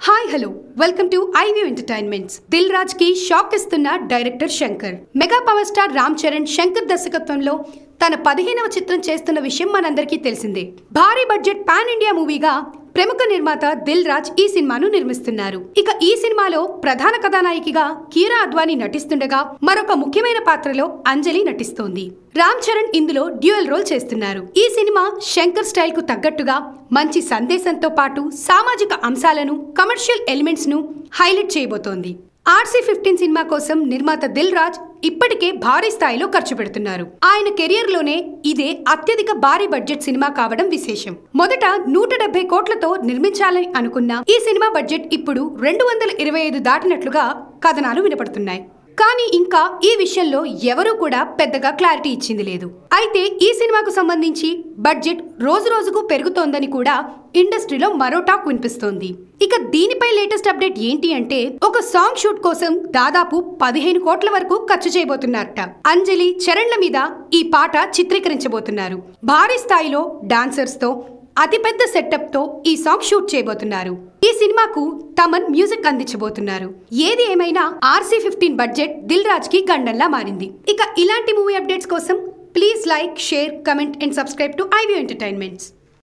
Hi hello welcome to iView entertainments. Dil Raj కి shock ఇస్తున్న director Shankar. Mega power star Ram Charan Shankar దర్శకత్వంలో తన 15వ చిత్రం చేస్తున్న విషయం మనందరికీ తెలిసిందే. భారీ బడ్జెట్ పాన్ ఇండియా మూవీగా ప్రముఖ నిర్మాత దిల్ రాజ్ ఈ సినిమాను నిర్మిస్తున్నారు. ఇక ఈ సినిమాలో ప్రధాన కథానాయికగా కీరా అద్వానీ నటిస్తుండగా మరొక ముఖ్యమైన పాత్రలో అంజలి నటిస్తోంది. రామ్ చరణ్ ఇందులో డ్యూయల్ రోల్ చేస్తున్నారు. ఈ సినిమా శంకర్ స్టైల్ కు తగ్గట్టుగా మంచి సందేశంతో పాటు సామాజిక అంశాలను, కమర్షియల్ ఎలిమెంట్స్ ను హైలైట్ చేయబోతోంది. RC-15 సినిమా కోసం నిర్మాత దిల్ రాజ్ ఇప్పటికే భారీ స్థాయిలో ఖర్చు పెడుతున్నారు. ఆయన కెరియర్ లోనే ఇదే అత్యధిక భారీ బడ్జెట్ సినిమా కావడం విశేషం. మొదట 170 కోట్లతో నిర్మించాలని అనుకున్న ఈ సినిమా బడ్జెట్ ఇప్పుడు 225 దాటినట్లుగా కథనాలు వినపడుతున్నాయి. కానీ ఇంకా ఈ విషయంలో ఎవరూ కూడా పెద్దగా క్లారిటీ ఇచ్చింది లేదు. అయితే ఈ సినిమాకు సంబంధించి బడ్జెట్ రోజు రోజుకు పెరుగుతోందని కూడా ఇండస్ట్రీలో మరో టాక్ వినిపిస్తోంది. ఇక దీనిపై లేటెస్ట్ అప్డేట్ ఏంటి అంటే, ఒక సాంగ్ షూట్ కోసం దాదాపు 15 కోట్ల వరకు ఖర్చు చేయబోతున్నారట. అంజలి, చరణ్ల మీద ఈ పాట చిత్రీకరించబోతున్నారు. భారీ స్థాయిలో డాన్సర్స్ తో అతిపెద్ద సెటప్ తో ఈ సాంగ్ షూట్ చేయబోతున్నారు. ఈ సినిమాకు తమన్ మ్యూజిక్ అందించబోతున్నారు. ఏది ఏమైనా RC-15 బడ్జెట్ దిల్ రాజ్ కి గండంలా మారింది. ఇక ఇలాంటి మూవీ అప్డేట్స్ కోసం please like, share, comment and subscribe to iView entertainments.